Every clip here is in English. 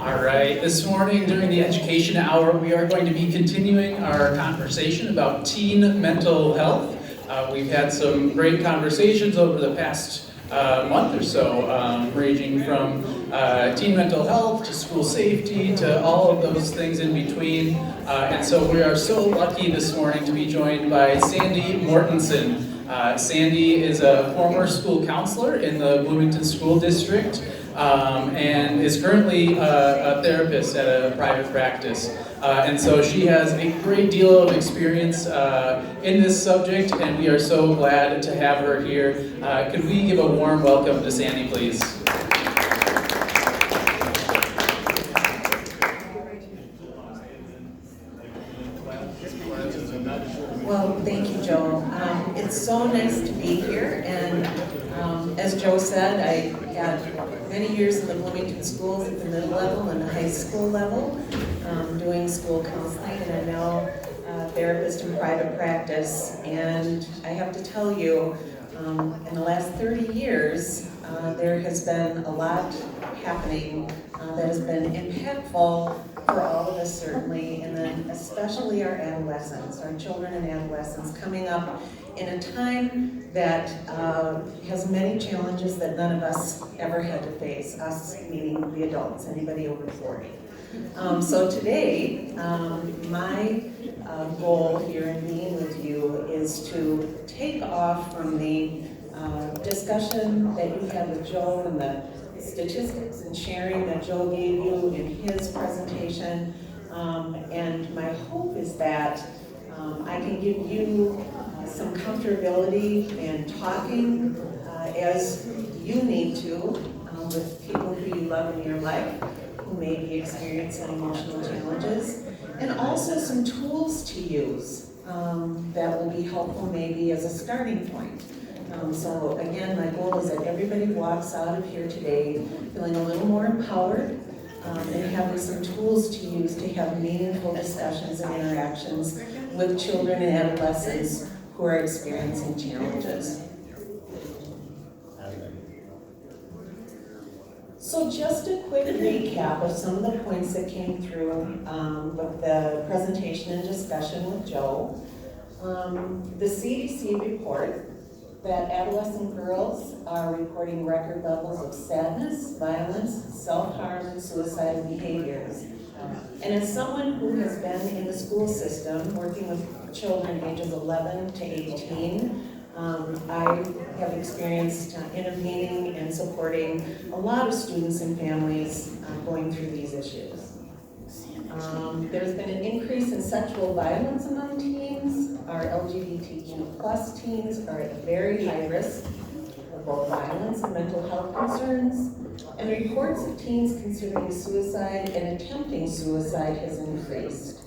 All right, this morning during the education hour, we are going to be continuing our conversation about teen mental health. We've had some great conversations over the past month or so, ranging from teen mental health to school safety to all of those things in between. And so we are so lucky this morning to be joined by Sandy Mortensen. Sandy is a former school counselor in the Bloomington School District. And is currently a therapist at a private practice. And so she has a great deal of experience in this subject, and we are so glad to have her here. Could we give a warm welcome to Sandy, please? Well, thank you, Joe. It's so nice to be here, and as Joe said, I had many years in the Bloomington schools at the middle level and the high school level, doing school counseling, and I'm now a therapist in private practice. And I have to tell you, in the last 30 years, there has been a lot happening that has been impactful for all of us, certainly, and then especially our adolescents, our children and adolescents, coming up in a time that has many challenges that none of us ever had to face, us meaning the adults, anybody over 40. So today, my goal here in being with you is to take off from the discussion that you had with Joe and the statistics and sharing that Joe gave you in his presentation, and my hope is that I can give you some comfortability in talking as you need to with people who you love in your life who may be experiencing emotional challenges, and also some tools to use that will be helpful maybe as a starting point. So again, my goal is that everybody walks out of here today feeling a little more empowered and having some tools to use to have meaningful discussions and interactions with children and adolescents who are experiencing challenges. So just a quick recap of some of the points that came through with the presentation and discussion with Joe. The CDC report that adolescent girls are reporting record levels of sadness, violence, self-harm, and suicidal behaviors. And as someone who has been in the school system, working with children ages 11 to 18, I have experienced intervening and supporting a lot of students and families going through these issues. There's been an increase in sexual violence among teens. Our LGBTQ plus teens are at very high risk of both violence and mental health concerns. And reports of teens considering suicide and attempting suicide has increased.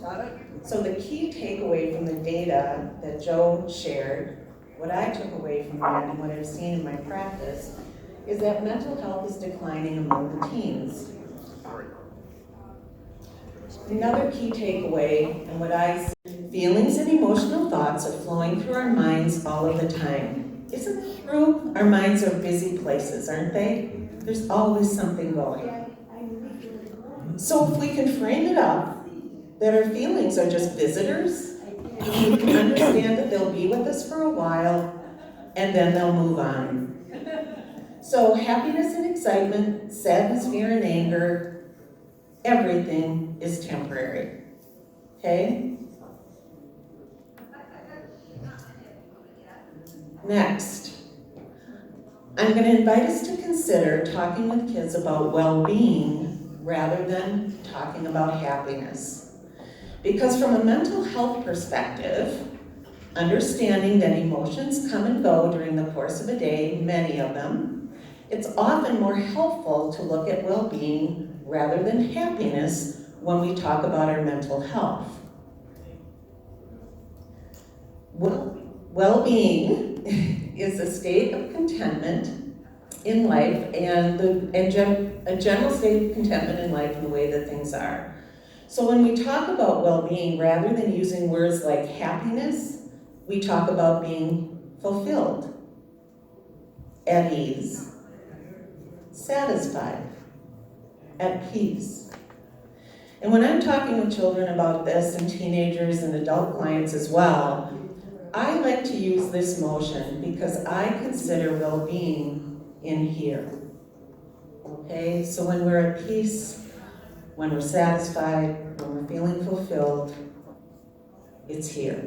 So the key takeaway from the data that Joe shared, what I took away from that and what I've seen in my practice, is that mental health is declining among the teens. Another key takeaway, and what I see, feelings and emotional thoughts are flowing through our minds all of the time. Isn't that true? Our minds are busy places, aren't they? There's always something going. So if we can frame it up that our feelings are just visitors, we can understand that they'll be with us for a while and then they'll move on. So happiness and excitement, sadness, fear, and anger, everything is temporary, okay? Next, I'm going to invite us to consider talking with kids about well-being rather than talking about happiness. Because from a mental health perspective, understanding that emotions come and go during the course of a day, many of them, it's often more helpful to look at well-being rather than happiness when we talk about our mental health. Well-being is a state of contentment in life and a general state of contentment in life in the way that things are. So when we talk about well-being, rather than using words like happiness, we talk about being fulfilled, at ease, satisfied, at peace, And when I'm talking with children about this, and teenagers and adult clients as well, I like to use this motion because I consider well-being in here. Okay, so when we're at peace, when we're satisfied, when we're feeling fulfilled, it's here.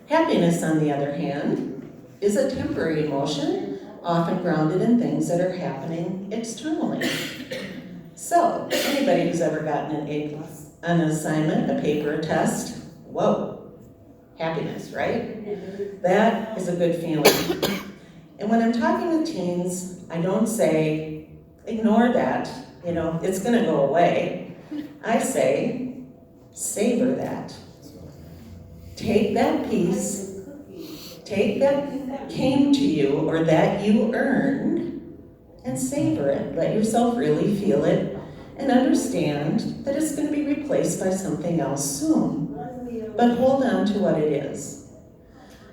Happiness, on the other hand, is a temporary emotion, often grounded in things that are happening externally. So, anybody who's ever gotten an A+ on an assignment, a paper, a test, whoa, happiness, right? That is a good feeling. And when I'm talking with teens, I don't say, ignore that, it's gonna go away. I say, savor that. Take that piece, take that came to you or that you earned, and savor it. Let yourself really feel it and understand that it's going to be replaced by something else soon. But hold on to what it is.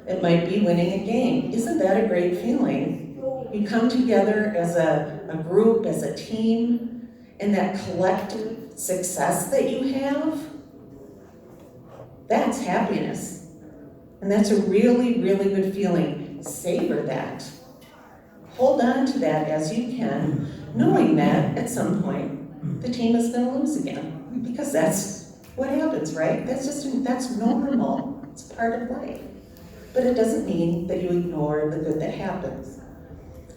It might be winning a game. Isn't that a great feeling? You come together as a group, as a team, and that collective success that you have, that's happiness. And that's a really, really good feeling. Savor that. Hold on to that as you can, knowing that at some point the team is going to lose again. Because that's what happens, right? That's normal. It's part of life. But it doesn't mean that you ignore the good that happens.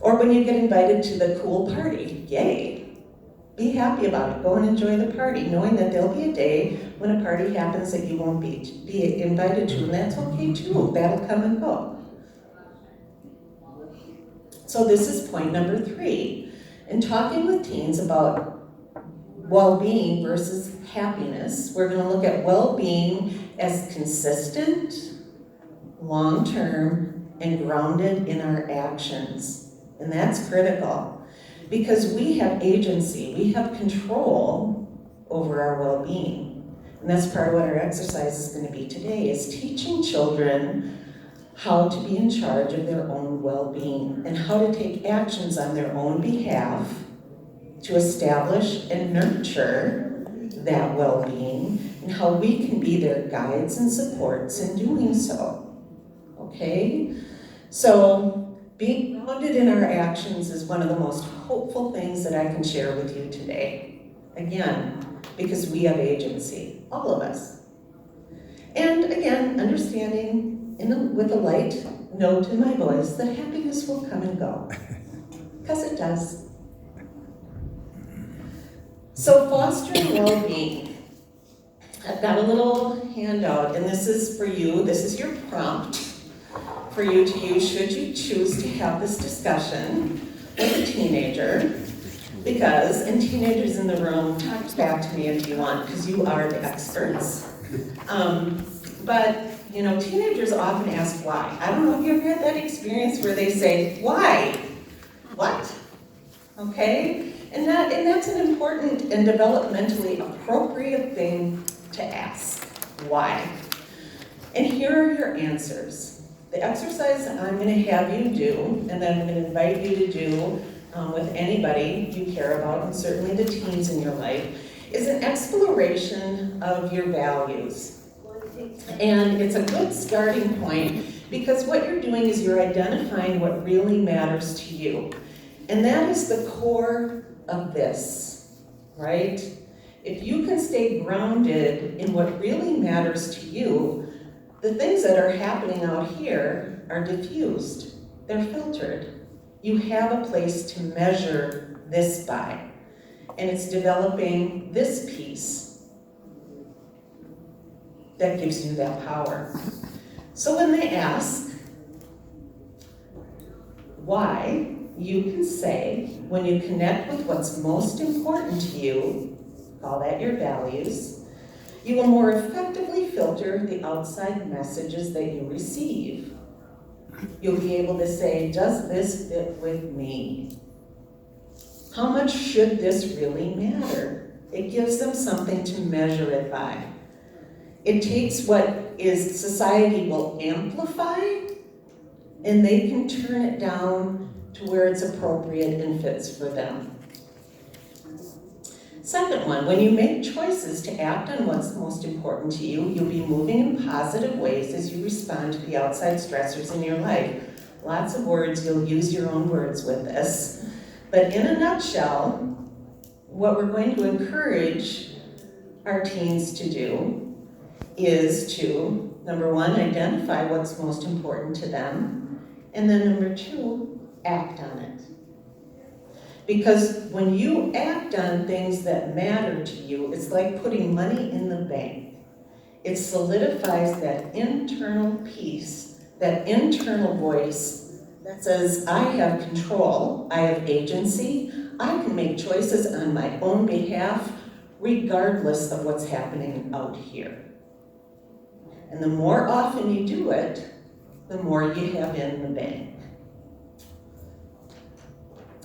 Or when you get invited to the cool party, yay. Be happy about it. Go and enjoy the party, knowing that there'll be a day when a party happens that you won't be invited to, and that's okay too. That'll come and go. So this is point number 3. In talking with teens about well-being versus happiness, we're going to look at well-being as consistent, long-term, and grounded in our actions. And that's critical. Because we have agency, we have control over our well-being. And that's part of what our exercise is going to be today, is teaching children how to be in charge of their own well-being and how to take actions on their own behalf to establish and nurture that well-being, and how we can be their guides and supports in doing so. Okay? So, being grounded in our actions is one of the most hopeful things that I can share with you today. Again, because we have agency, all of us. And again, understanding with a light note in my voice that happiness will come and go. Because it does. So fostering well-being. I've got a little handout, and this is for you. This is your prompt for you to use should you choose to have this discussion with a teenager. Because, and teenagers in the room, talk back to me if you want, because you are the experts. But teenagers often ask why. I don't know if you've had that experience where they say, why? What? Okay? And that's an important and developmentally appropriate thing to ask. Why? And here are your answers. The exercise I'm going to have you do, and then I'm going to invite you to do with anybody you care about, and certainly the teens in your life, is an exploration of your values. And it's a good starting point because what you're doing is you're identifying what really matters to you. And that is the core of this, right? If you can stay grounded in what really matters to you, the things that are happening out here are diffused. They're filtered. You have a place to measure this by. And it's developing this piece that gives you that power. So when they ask why, you can say, when you connect with what's most important to you, call that your values, you will more effectively filter the outside messages that you receive. You'll be able to say, does this fit with me? How much should this really matter? It gives them something to measure it by. It takes what is society will amplify, and they can turn it down to where it's appropriate and fits for them. Second one, when you make choices to act on what's most important to you, you'll be moving in positive ways as you respond to the outside stressors in your life. Lots of words, you'll use your own words with this. But in a nutshell, what we're going to encourage our teens to do is to, number one, identify what's most important to them, and then number two, act on it. Because when you act on things that matter to you, it's like putting money in the bank. It solidifies that internal peace, that internal voice that says, I have control, I have agency, I can make choices on my own behalf, regardless of what's happening out here. And the more often you do it, the more you have in the bank.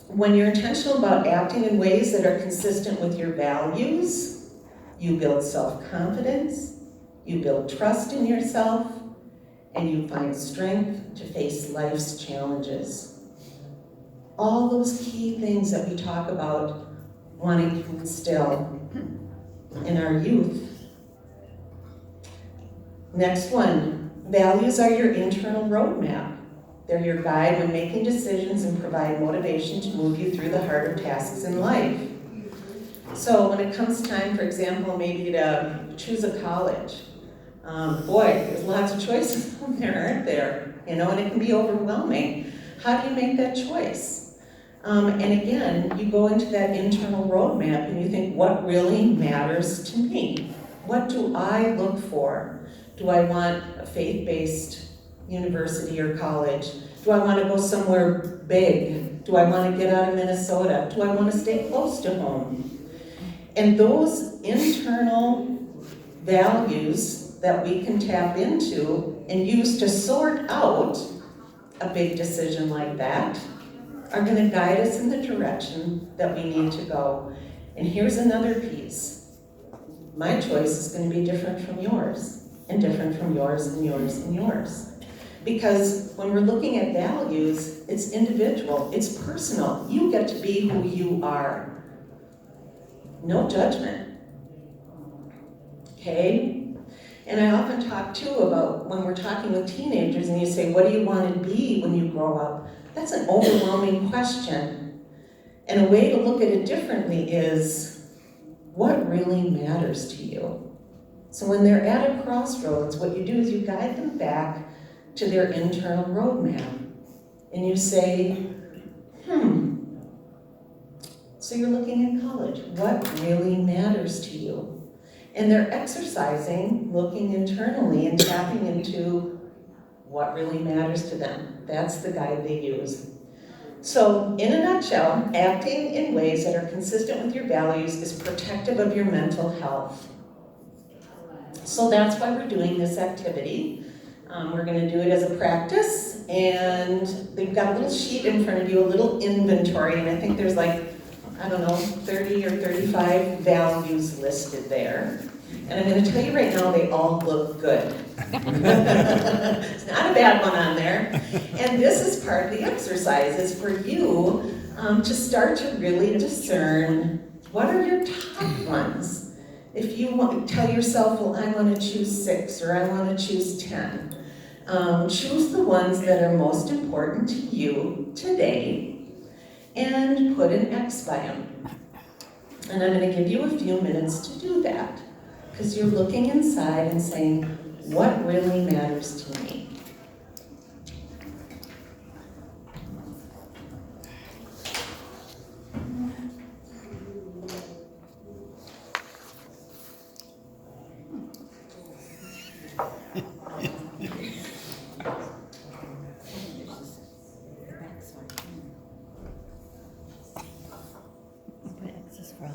When you're intentional about acting in ways that are consistent with your values, you build self-confidence, you build trust in yourself, and you find strength to face life's challenges. All those key things that we talk about wanting to instill in our youth. Next one, values are your internal roadmap. They're your guide when making decisions and provide motivation to move you through the harder tasks in life. So when it comes time, for example, maybe to choose a college, boy, there's lots of choices out there, aren't there? And it can be overwhelming. How do you make that choice? And again, you go into that internal roadmap and you think, what really matters to me? What do I look for? Do I want a faith-based university or college? Do I want to go somewhere big? Do I want to get out of Minnesota? Do I want to stay close to home? And those internal values that we can tap into and use to sort out a big decision like that are going to guide us in the direction that we need to go. And here's another piece. My choice is going to be different from yours, and different from yours, and yours, and yours. Because when we're looking at values, it's individual, it's personal. You get to be who you are. No judgment. Okay? And I often talk too about when we're talking with teenagers and you say, what do you want to be when you grow up? That's an overwhelming question. And a way to look at it differently is, what really matters to you? So when they're at a crossroads, what you do is you guide them back to their internal roadmap. And you say, so you're looking at college. What really matters to you? And they're exercising, looking internally and tapping into what really matters to them. That's the guide they use. So, in a nutshell, acting in ways that are consistent with your values is protective of your mental health. So that's why we're doing this activity. We're going to do it as a practice, and they've got a little sheet in front of you, a little inventory, and I think there's 30 or 35 values listed there. And I'm going to tell you right now, they all look good. It's not a bad one on there. And this is part of the exercise, is for you to start to really discern what are your top ones. If you want to tell yourself, well, I want to choose 6 or I want to choose 10. Choose the ones that are most important to you today and put an X by them. And I'm going to give you a few minutes to do that, because you're looking inside and saying, what really matters to me?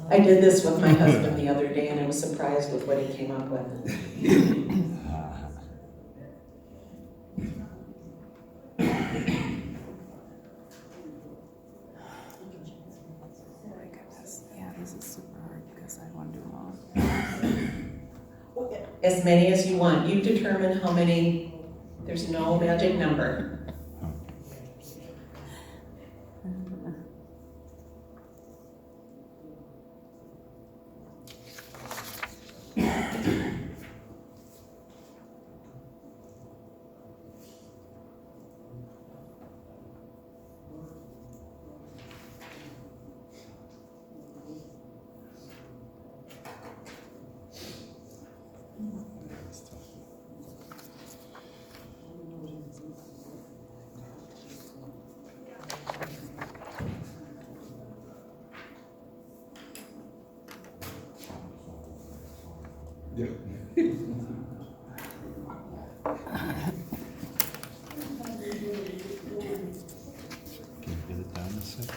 I did this with my husband the other day, and I was surprised with what he came up with. Yeah, this is super hard because I want to do them all. As many as you want. You determine how many. There's no magic number. Yep. Can you get it down to 6?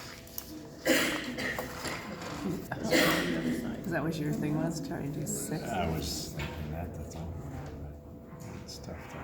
Is that what your thing was? Try to do 6? I was thinking that's all. But it's tough to.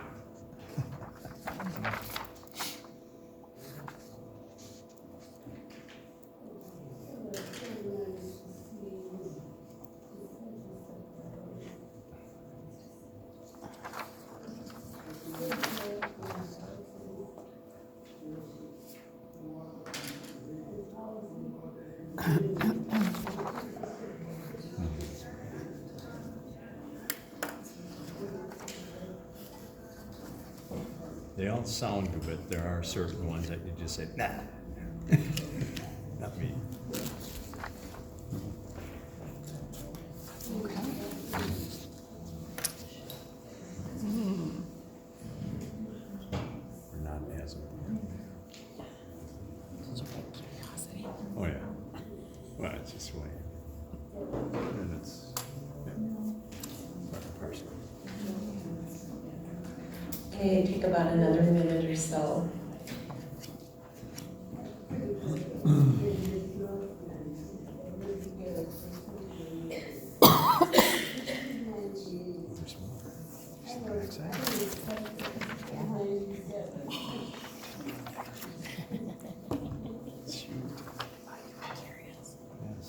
They all sound good, but there are certain ones that you just say, nah, not me. Okay. Or not as important. Curiosity. Oh, yeah. Well, it's just the way. And it's, yeah, part and parcel. Okay, take about another minute or so. There's more. Just the backside. It's huge. Curious. Yes.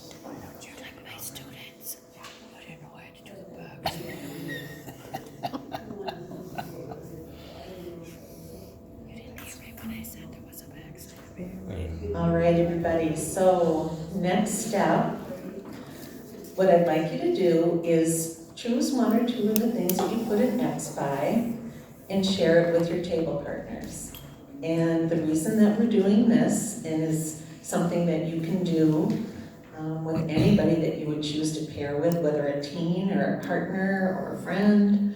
You're like my students. I didn't know I had to do the bugs. You didn't hear me when I said there was a backside. All right, everybody, so next step, what I'd like you to do is choose one or two of the things that you put an X by and share it with your table partners. And the reason that we're doing this, and is something that you can do with anybody that you would choose to pair with, whether a teen or a partner or a friend,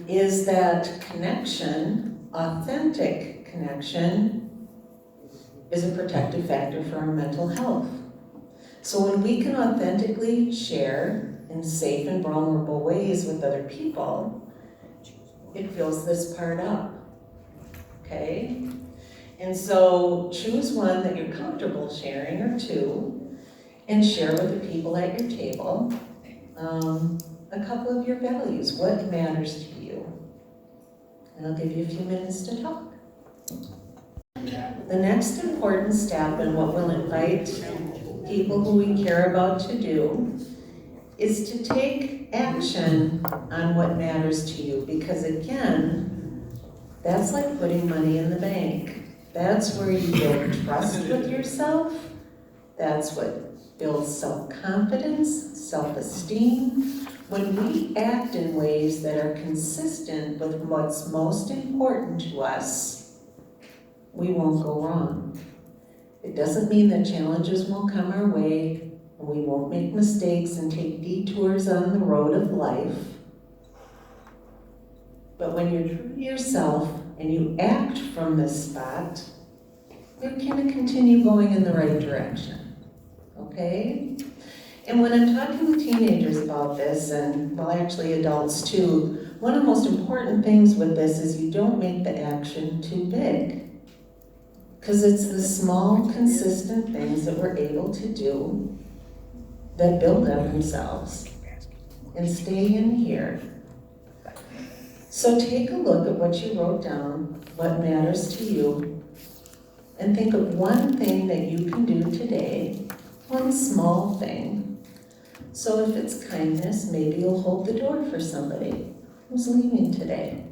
is that connection, authentic connection, is a protective factor for our mental health. So when we can authentically share in safe and vulnerable ways with other people, it fills this part up, okay? And so choose one that you're comfortable sharing, or two, and share with the people at your table a couple of your values. What matters to you? And I'll give you a few minutes to talk. The next important step, and what we'll invite people who we care about to do, is to take action on what matters to you. Because again, that's like putting money in the bank. That's where you build trust with yourself. That's what builds self-confidence, self-esteem. When we act in ways that are consistent with what's most important to us, we won't go wrong. It doesn't mean that challenges won't come our way, and we won't make mistakes and take detours on the road of life. But when you're true to yourself and you act from this spot, you're going to continue going in the right direction, okay? And when I'm talking with teenagers about this, and well, actually adults too, one of the most important things with this is you don't make the action too big. Because it's the small, consistent things that we're able to do that build up themselves and stay in here. So take a look at what you wrote down, what matters to you, and think of one thing that you can do today, one small thing. So if it's kindness, maybe you'll hold the door for somebody who's leaving today.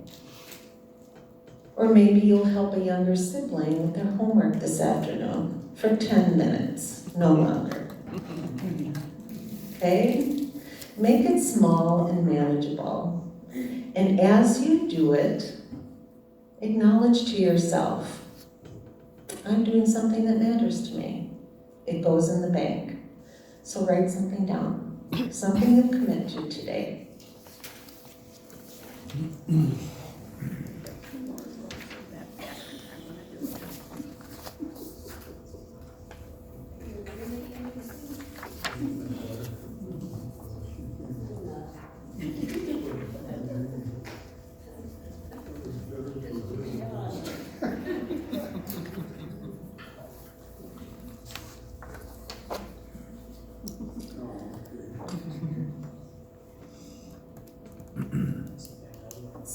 Or maybe you'll help a younger sibling with their homework this afternoon for 10 minutes, no longer. Okay? Make it small and manageable. And as you do it, acknowledge to yourself, I'm doing something that matters to me. It goes in the bank. So write something down, something you'll commit to today.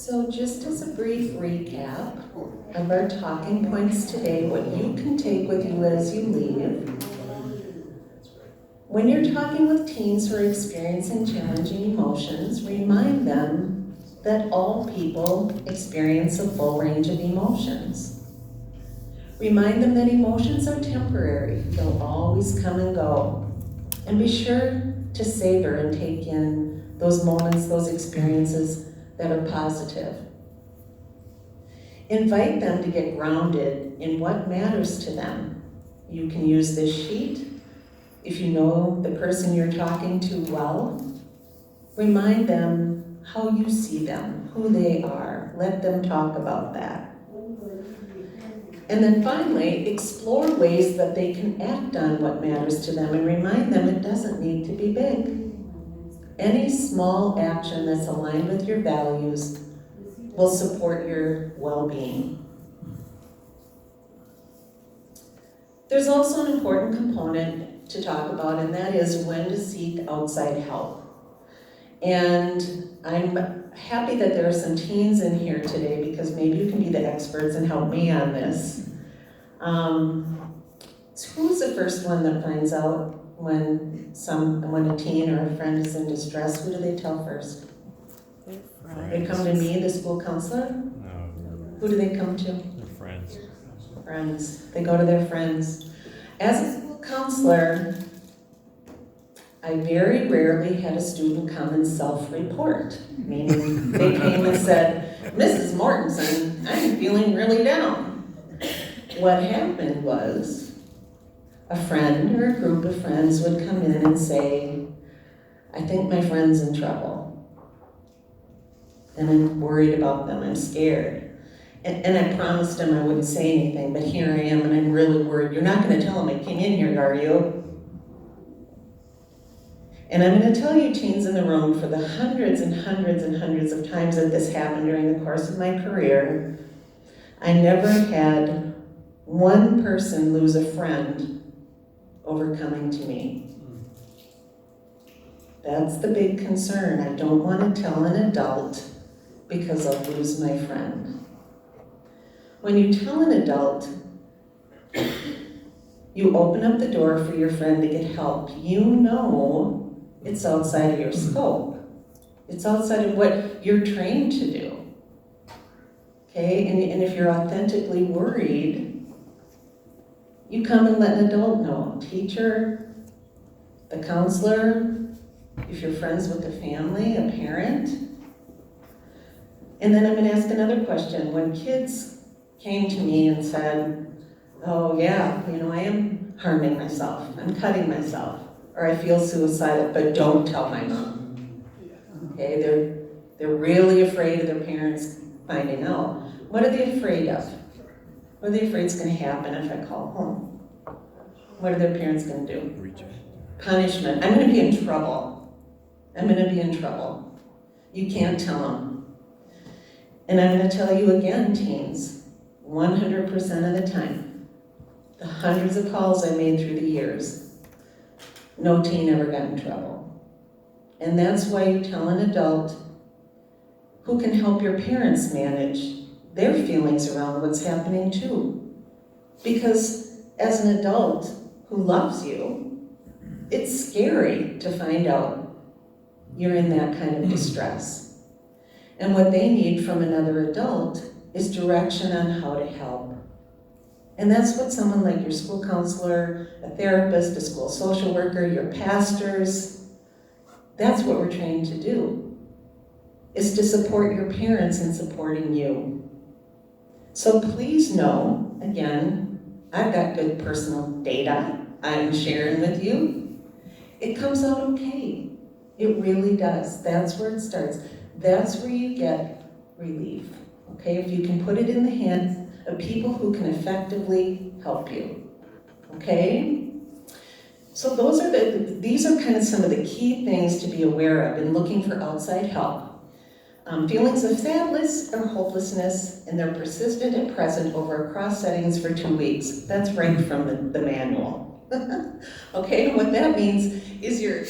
So just as a brief recap of our talking points today, what you can take with you as you leave. When you're talking with teens who are experiencing challenging emotions, remind them that all people experience a full range of emotions. Remind them that emotions are temporary. They'll always come and go. And be sure to savor and take in those moments, those experiences that are positive. Invite them to get grounded in what matters to them. You can use this sheet. If you know the person you're talking to well, remind them how you see them, who they are. Let them talk about that. And then finally, explore ways that they can act on what matters to them and remind them it doesn't need to be big. Any small action that's aligned with your values will support your well-being. There's also an important component to talk about, and that is when to seek outside help. And I'm happy that there are some teens in here today because maybe you can be the experts and help me on this. So who's the first one that finds out when a teen or a friend is in distress? Who do they tell first? They come to me, the school counselor? No, Who do they come to? they're friends. Friends. They go to their friends. As a school counselor, I very rarely had a student come and self-report, meaning they came and said, Mrs. Mortensen, I'm feeling really down. What happened was a friend or a group of friends would come in and say, I think my friend's in trouble. And I'm worried about them, I'm scared. And I promised them I wouldn't say anything, but here I am and I'm really worried. You're not gonna tell them I came in here, are you? And I'm gonna tell you, teens in the room, for the hundreds and hundreds and hundreds of times that this happened during the course of my career, I never had one person lose a friend over coming to me. That's the big concern. I don't want to tell an adult because I'll lose my friend. When you tell an adult, you open up the door for your friend to get help. You know it's outside of your scope. It's outside of what you're trained to do. Okay, and if you're authentically worried, you come and let an adult know. Teacher, the counselor, if you're friends with the family, a parent. And then I'm gonna ask another question. When kids came to me and said, oh yeah, I am harming myself, I'm cutting myself, or I feel suicidal, but don't tell my mom. Okay, they're really afraid of their parents finding out. What are they afraid of? What are they afraid is gonna happen if I call home? What are their parents gonna do? Reject. Punishment. I'm gonna be in trouble. I'm gonna be in trouble. You can't tell them. And I'm gonna tell you again, teens, 100% of the time, the hundreds of calls I made through the years, no teen ever got in trouble. And that's why you tell an adult who can help your parents manage their feelings around what's happening too. Because as an adult who loves you, it's scary to find out you're in that kind of distress. And what they need from another adult is direction on how to help. And that's what someone like your school counselor, a therapist, a school social worker, your pastors, that's what we're trained to do, is to support your parents in supporting you. So please know, again, I've got good personal data I'm sharing with you. It comes out okay. It really does. That's where it starts. That's where you get relief. Okay, if you can put it in the hands of people who can effectively help you. Okay? So these are kind of some of the key things to be aware of in looking for outside help. Feelings of sadness or hopelessness, and they're persistent and present over across settings for 2 weeks. That's right from the manual. Okay, and what that means is you're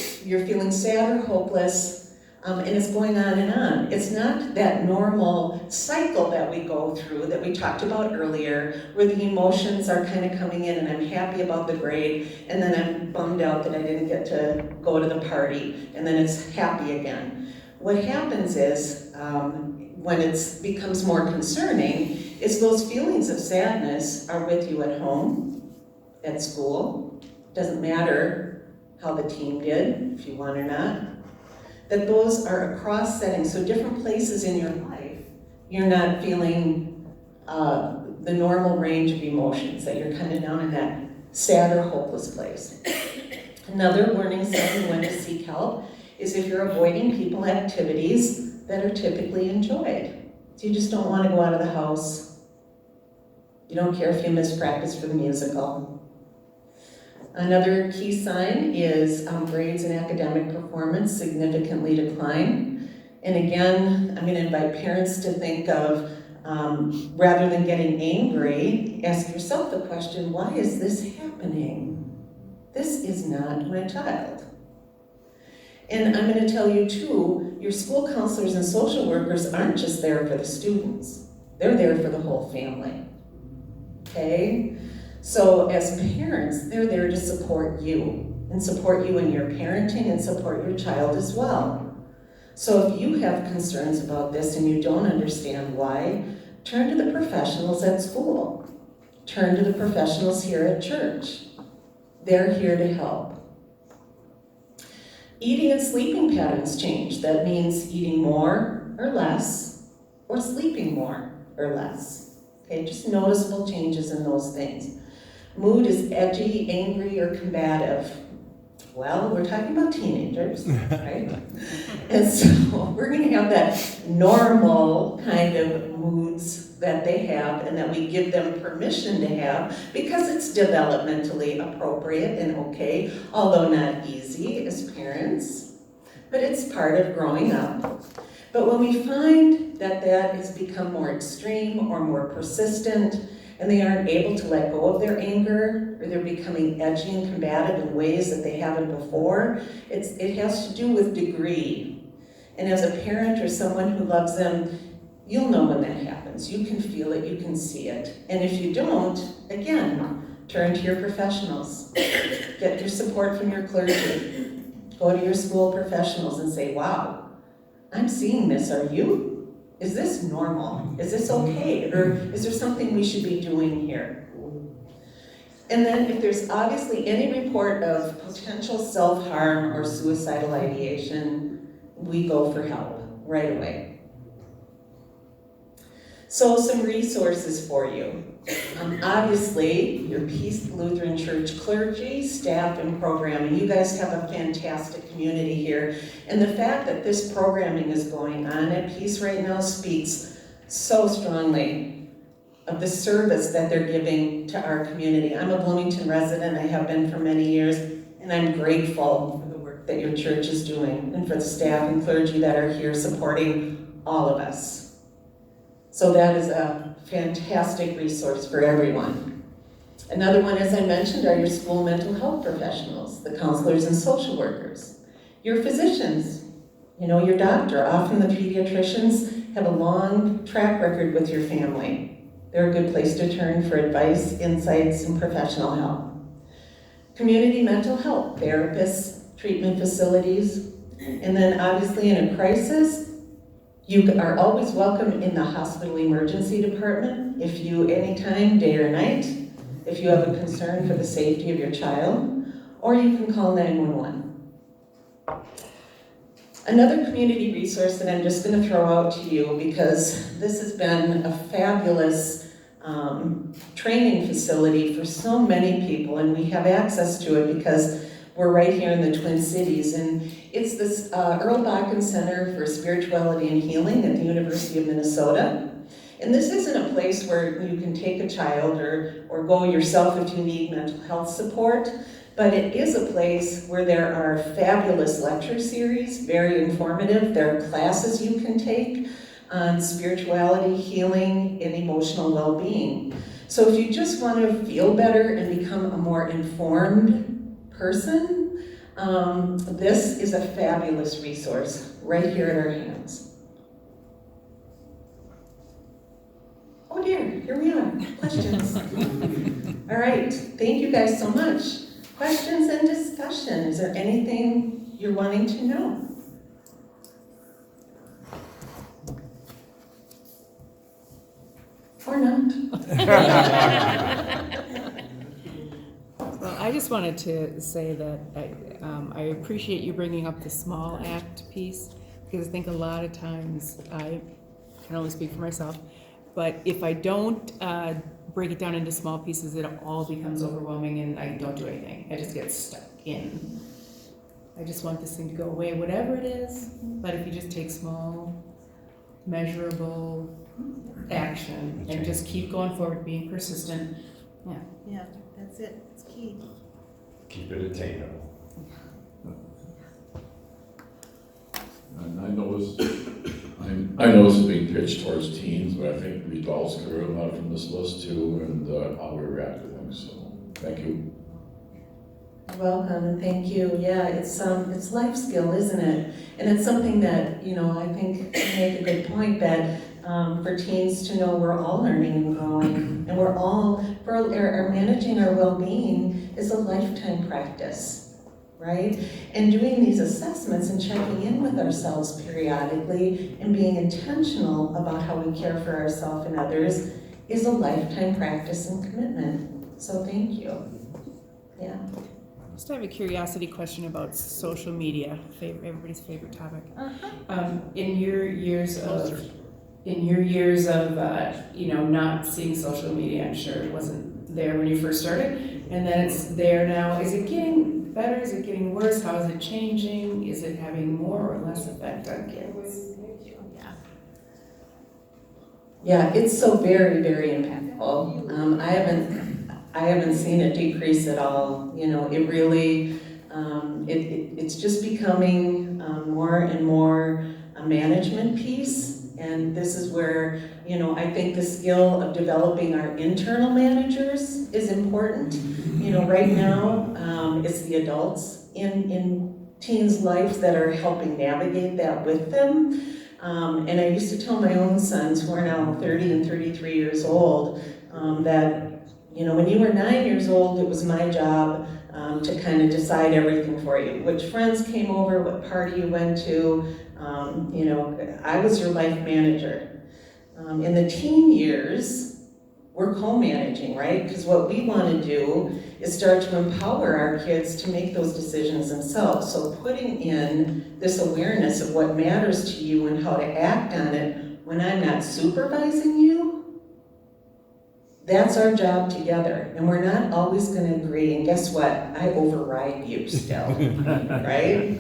feeling sad or hopeless And it's going on and on. It's not that normal cycle that we go through that we talked about earlier, where the emotions are kind of coming in and I'm happy about the grade, and then I'm bummed out that I didn't get to go to the party, and then it's happy again. What happens is, when it becomes more concerning, is those feelings of sadness are with you at home, at school. Doesn't matter how the team did, if you won or not. That those are across settings, so different places in your life, you're not feeling the normal range of emotions, that you're kind of down in that sad or hopeless place. Another warning sign when to seek help is if you're avoiding people activities that are typically enjoyed. So you just don't want to go out of the house. You don't care if you miss practice for the musical. Another key sign is grades and academic performance significantly decline. And again, I'm going to invite parents to think of, rather than getting angry, ask yourself the question, why is this happening? This is not my child. And I'm going to tell you too, your school counselors and social workers aren't just there for the students. They're there for the whole family. Okay? So as parents, they're there to support you and support you in your parenting and support your child as well. So if you have concerns about this and you don't understand why, turn to the professionals at school. Turn to the professionals here at church. They're here to help. Eating and sleeping patterns change. That means eating more or less, or sleeping more or less. Okay, just noticeable changes in those things. Mood is edgy, angry, or combative. Well, we're talking about teenagers, right? And so we're going to have that normal kind of moods that they have and that we give them permission to have because it's developmentally appropriate and okay, although not easy as parents, but it's part of growing up. But when we find that that has become more extreme or more persistent, and they aren't able to let go of their anger, or they're becoming edgy and combative in ways that they haven't before, it has to do with degree. And as a parent or someone who loves them, you'll know when that happens. You can feel it, you can see it. And if you don't, again, turn to your professionals. Get your support from your clergy. Go to your school professionals and say, wow, I'm seeing this, are you? Is this normal? Is this okay? Or is there something we should be doing here? And then if there's obviously any report of potential self-harm or suicidal ideation, we go for help right away. So some resources for you. Obviously, your Peace Lutheran Church clergy, staff, and programming. You guys have a fantastic community here. And the fact that this programming is going on at Peace right now speaks so strongly of the service that they're giving to our community. I'm a Bloomington resident, I have been for many years, and I'm grateful for the work that your church is doing and for the staff and clergy that are here supporting all of us. So that is a fantastic resource for everyone. Another one, as I mentioned, are your school mental health professionals, the counselors and social workers. Your physicians, your doctor. Often the pediatricians have a long track record with your family. They're a good place to turn for advice, insights, and professional help. Community mental health, therapists, treatment facilities, and then obviously in a crisis, you are always welcome in the hospital emergency department if you, anytime, day or night, if you have a concern for the safety of your child, or you can call 911. Another community resource that I'm just going to throw out to you, because this has been a fabulous training facility for so many people, and we have access to it because we're right here in the Twin Cities, and it's this Earl Bakken Center for Spirituality and Healing at the University of Minnesota. And this isn't a place where you can take a child or go yourself if you need mental health support, but it is a place where there are fabulous lecture series, very informative. There are classes you can take on spirituality, healing, and emotional well-being. So if you just want to feel better and become a more informed person, This is a fabulous resource right here at our hands. Oh dear, here we are. Questions? All right, thank you guys so much. Questions and discussion. Is there anything you're wanting to know? Or not? Well, I just wanted to say that I appreciate you bringing up the small act piece, because I think a lot of times, I can only speak for myself, but if I don't break it down into small pieces, it all becomes overwhelming and I don't do anything. I just get stuck in. I just want this thing to go away, whatever it is, but if you just take small, measurable action and just keep going forward, being persistent, yeah. Yeah, that's it, it's key. Keep it attainable. And I know this is being pitched towards teens, but I think the adults could learn a lot from this list too, and how we react to things, so, thank you. You're welcome, and thank you. Yeah, it's life skill, isn't it? And it's something that, I think you make a good point that for teens to know we're all learning and growing, and we're all, for our managing our well-being is a lifetime practice, right? And doing these assessments and checking in with ourselves periodically and being intentional about how we care for ourselves and others is a lifetime practice and commitment. So thank you. Yeah. Just have a curiosity question about social media, everybody's favorite topic. In your years of not seeing social media, I'm sure it wasn't there when you first started, and then it's there now. Is it getting better? Is it getting worse? How is it changing? Is it having more or less effect on kids? Yeah, it's so very, very impactful. I haven't seen it decrease at all. It really, it's just becoming more and more a management piece. And this is where, I think the skill of developing our internal managers is important. Right now, it's the adults in teens' lives that are helping navigate that with them. And I used to tell my own sons, who are now 30 and 33 years old, that when you were 9 years old, it was my job to kind of decide everything for you. Which friends came over, what party you went to, I was your life manager. In the teen years, we're co-managing, right? Because what we want to do is start to empower our kids to make those decisions themselves. So putting in this awareness of what matters to you and how to act on it when I'm not supervising you, that's our job together, and we're not always going to agree, and guess what? I override you still, right?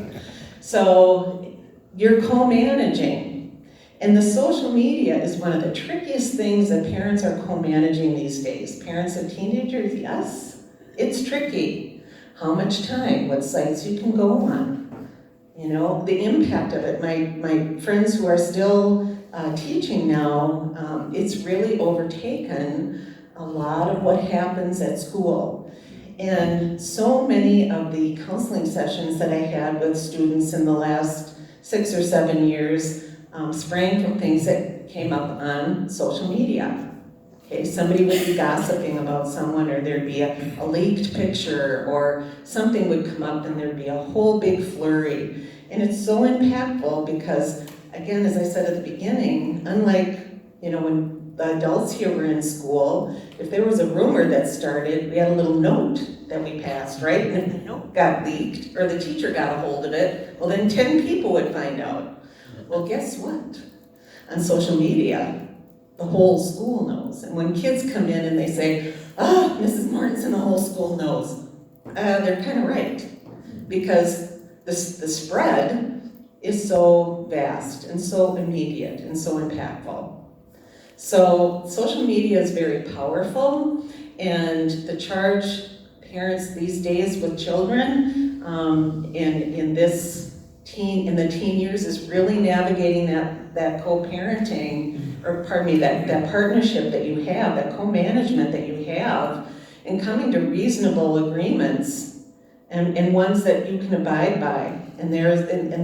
So you're co-managing, and the social media is one of the trickiest things that parents are co-managing these days. Parents of teenagers, yes, it's tricky. How much time, what sites you can go on, the impact of it. My friends who are still teaching now, it's really overtaken a lot of what happens at school. And so many of the counseling sessions that I had with students in the last 6 or 7 years sprang from things that came up on social media. Okay, somebody would be gossiping about someone, or there'd be a leaked picture, or something would come up and there'd be a whole big flurry. And it's so impactful because, again, as I said at the beginning, unlike, when the adults here were in school, if there was a rumor that started, we had a little note that we passed, right? And if the note got leaked, or the teacher got a hold of it, well then 10 people would find out. Well, guess what? On social media, the whole school knows. And when kids come in and they say, Mrs. Mortensen, the whole school knows, they're kind of right. Because the spread is so vast and so immediate and so impactful. So social media is very powerful, and the charge parents these days with children in the teen years is really navigating that co-parenting, or pardon me, that partnership that you have, that co-management that you have, and coming to reasonable agreements and ones that you can abide by. And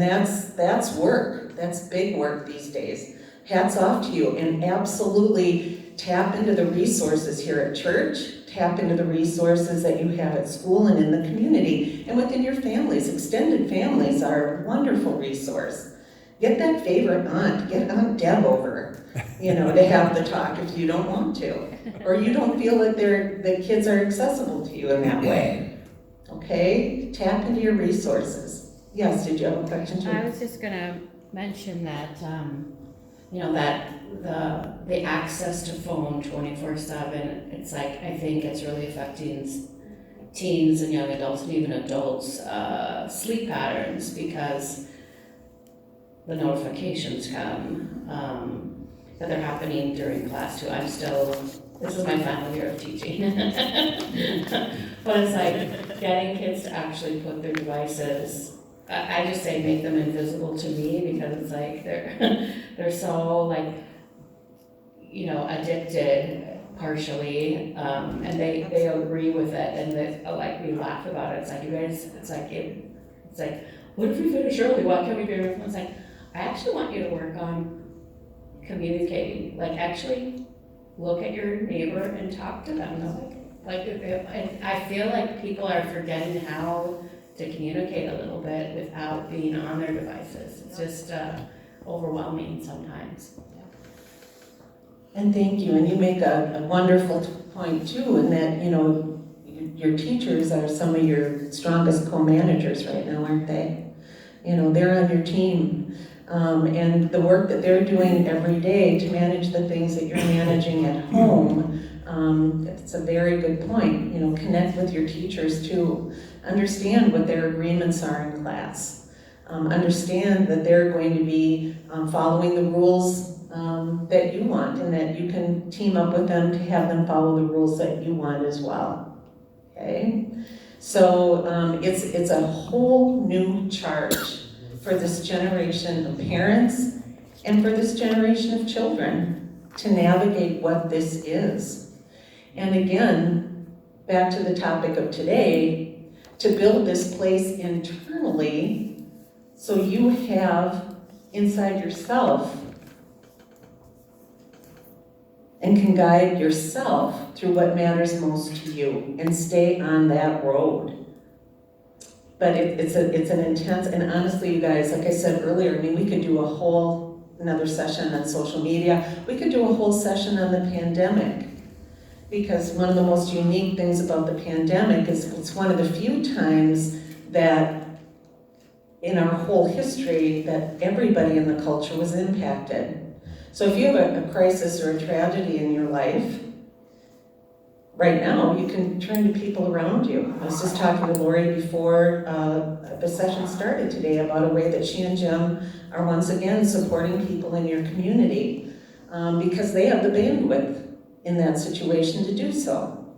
that's work. That's big work these days. Hats off to you, and absolutely tap into the resources here at church, tap into the resources that you have at school and in the community, and within your families. Extended families are a wonderful resource. Get that favorite aunt, get Aunt Deb over, to have the talk if you don't want to, or you don't feel that the kids are accessible to you in that way. Okay, tap into your resources. Yes, did you have a question too? I was just gonna mention that, that the access to phone 24/7, it's like, I think it's really affecting teens and young adults and even adults' sleep patterns, because the notifications come that they're happening during class too. This is my final year of teaching. But it's like getting kids to actually put their devices, I just say make them invisible to me, because it's like they're so addicted partially, and they agree with it, and we laugh about it. It's like, you guys, it's like, what if we finish early? What can we do? It's like, I actually want you to work on communicating, actually look at your neighbor and talk to them. I feel like people are forgetting how to communicate a little bit without being on their devices. It's just overwhelming sometimes. And thank you, and you make a wonderful point too, in that, your teachers are some of your strongest co-managers right now, aren't they? They're on your team, and the work that they're doing every day to manage the things that you're managing at home, it's a very good point. Connect with your teachers too. Understand what their agreements are in class. Understand that they're going to be following the rules that you want, and that you can team up with them to have them follow the rules that you want as well. Okay? So it's a whole new charge for this generation of parents and for this generation of children to navigate what this is. And again, back to the topic of today, to build this place internally so you have inside yourself and can guide yourself through what matters most to you and stay on that road. But it's an intense, and honestly, you guys, like I said earlier, we could do another session on social media. We could do a whole session on the pandemic, because one of the most unique things about the pandemic is it's one of the few times that in our whole history that everybody in the culture was impacted. So if you have a crisis or a tragedy in your life, right now, you can turn to people around you. I was just talking to Lori before the session started today about a way that she and Jim are once again supporting people in your community, because they have the bandwidth in that situation to do so.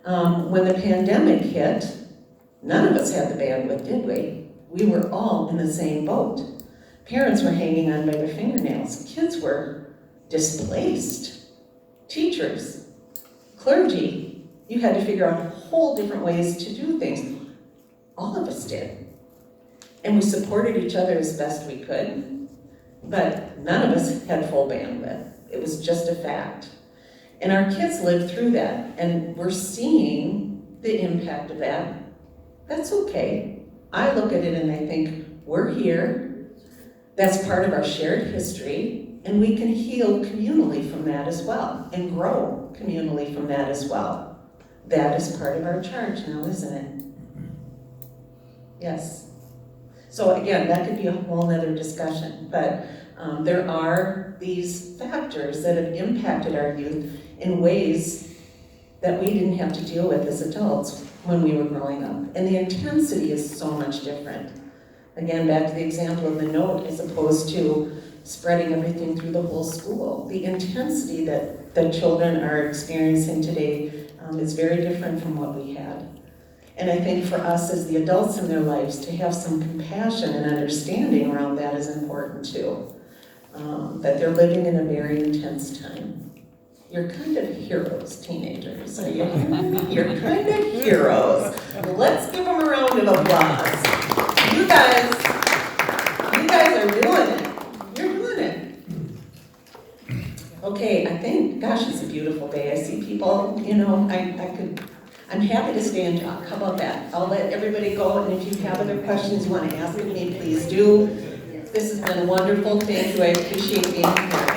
When the pandemic hit, none of us had the bandwidth, did we? We were all in the same boat. Parents were hanging on by their fingernails. Kids were displaced. Teachers, clergy, you had to figure out whole different ways to do things. All of us did. And we supported each other as best we could, but none of us had full bandwidth. It was just a fact. And our kids lived through that, and we're seeing the impact of that. That's okay. I look at it and I think, we're here. That's part of our shared history, and we can heal communally from that as well, and grow communally from that as well. That is part of our charge now, isn't it? Yes. So again, that could be a whole nother discussion, but there are these factors that have impacted our youth in ways that we didn't have to deal with as adults when we were growing up. And the intensity is so much different. Again, back to the example of the note, as opposed to spreading everything through the whole school. The intensity that children are experiencing today is very different from what we had. And I think for us as the adults in their lives to have some compassion and understanding around that is important too. That they're living in a very intense time. You're kind of heroes, teenagers. Are you? You're kind of heroes. Let's give them a round of applause. You guys are doing it. You're doing it. Okay, I think, gosh, it's a beautiful day. I see people, you know, I'm happy to stay and talk. How about that? I'll let everybody go, and if you have other questions you want to ask me, please do. This has been wonderful. Thank you. I appreciate being here.